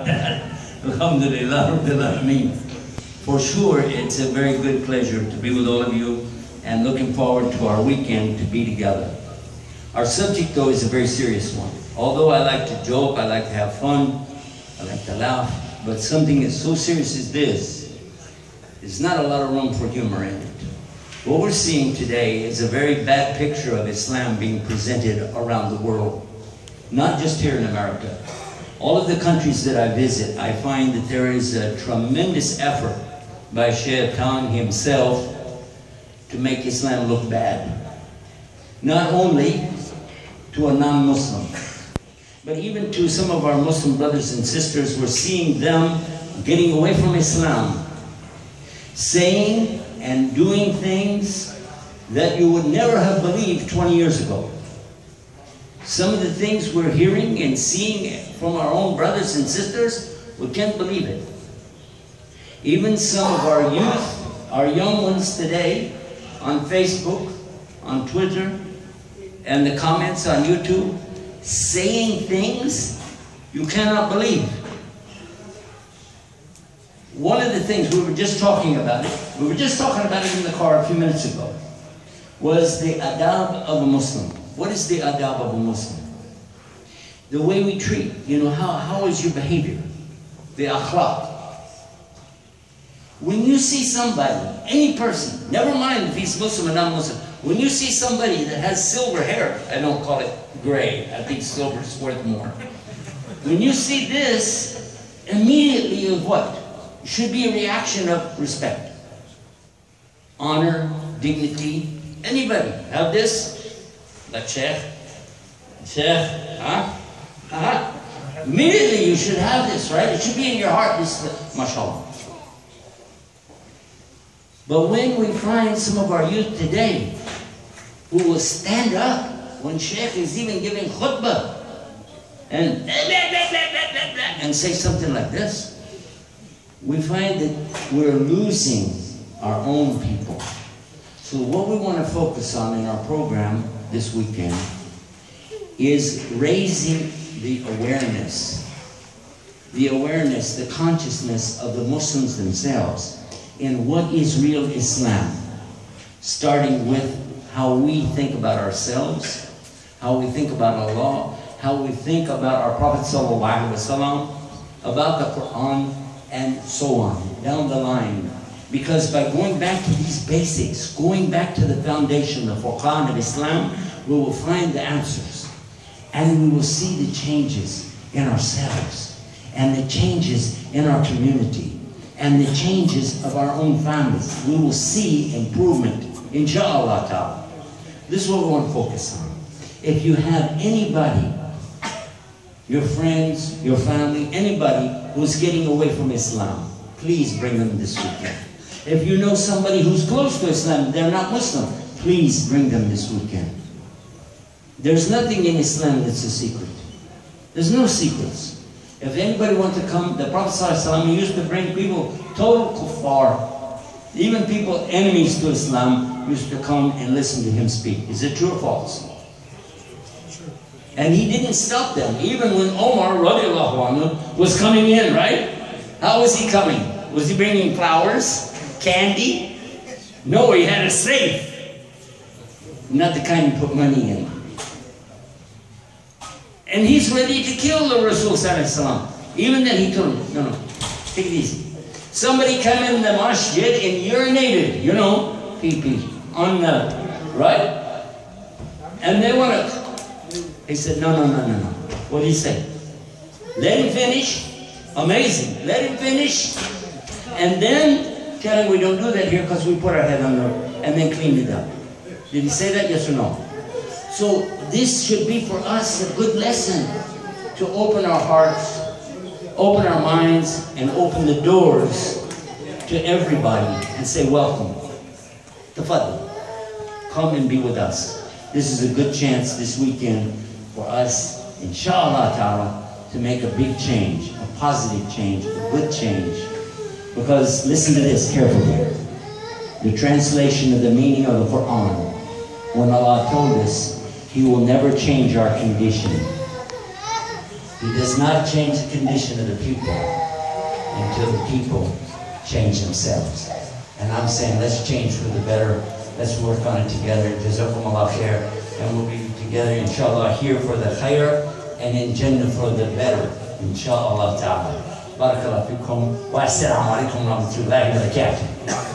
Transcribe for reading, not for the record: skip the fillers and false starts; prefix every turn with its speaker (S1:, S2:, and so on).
S1: Alhamdulillah Rabbil Alameen. For sure, it's a very good pleasure to be with all of you and looking forward to our weekend to be together. Our subject, though, is a very serious one. Although I like to joke, I like to have fun, I like to laugh, but something as so serious as this, there's not a lot of room for humor in it. What we're seeing today is a very bad picture of Islam being presented around the world, not just here in America. All of the countries that I visit, I find that there is a tremendous effort by Sheikh himself to make Islam look bad. Not only to a non-Muslim, but even to some of our Muslim brothers and sisters, we're seeing them getting away from Islam, saying and doing things that you would never have believed 20 years ago. Some of the things we're hearing and seeing from our own brothers and sisters, we can't believe it. Even some of our youth, our young ones today, on Facebook, on Twitter, and the comments on YouTube, saying things you cannot believe. One of the things we were just talking about it in the car a few minutes ago, was the adab of a Muslim. What is the adab of a Muslim? The way we treat, how is your behavior? The akhlaq. When you see somebody, any person, never mind if he's Muslim or non-Muslim, when you see somebody that has silver hair, I don't call it gray, I think silver is worth more. When you see this, immediately of what? Should be a reaction of respect, honor, dignity. Anybody have this? Like Sheikh, Immediately you should have this, right? It should be in your heart, this, mashallah. But when we find some of our youth today who will stand up when Sheikh is even giving khutbah and say something like this, we find that we're losing our own people. So what we want to focus on in our program this weekend is raising the awareness, the consciousness of the Muslims themselves in what is real Islam, starting with how we think about ourselves, how we think about Allah, how we think about our Prophet ﷺ, about the Quran, and so on, down the line. Because by going back to these basics, going back to the foundation, the Furqan of Islam, we will find the answers. And we will see the changes in ourselves, and the changes in our community, and the changes of our own families. We will see improvement, inshallah ta'ala. This is what we want to focus on. If you have anybody, your friends, your family, anybody who's getting away from Islam, please bring them this weekend. If you know somebody who's close to Islam, they're not Muslim, please bring them this weekend. There's nothing in Islam that's a secret. There's no secrets. If anybody wants to come, the Prophet ﷺ used to bring people, total kuffar, even people enemies to Islam, used to come and listen to him speak. Is it true or false? And he didn't stop them. Even when Omar radiallahu anhu was coming in, right? How was he coming? Was he bringing flowers? Candy? No, he had a safe. Not the kind you put money in. And he's ready to kill the Rasul ﷺ. Even then he told him, no, take it easy. Somebody come in the masjid and urinated, pee, on the, right? And they want to, he said, no. What did he say? Let him finish. Amazing. Let him finish. And then tell him we don't do that here because we put our head on the, and then clean it up. Did he say that? Yes or no? So this should be for us a good lesson to open our hearts, open our minds, and open the doors to everybody and say, welcome. Tafaddal. Come and be with us. This is a good chance this weekend for us, inshallah ta'ala, to make a big change, a positive change, a good change. Because listen to this carefully. The translation of the meaning of the Quran. When Allah told us, He will never change our condition. He does not change the condition of the people until the people change themselves. And I'm saying, let's change for the better. Let's work on it together. Jazakumullah khair. And we'll be together, inshallah, here for the khair and in Jannah for the better, inshallah ta'ala. Barakallahu fikum. Wa assalamu alaikum wa rahmatullahi wa barakatuh.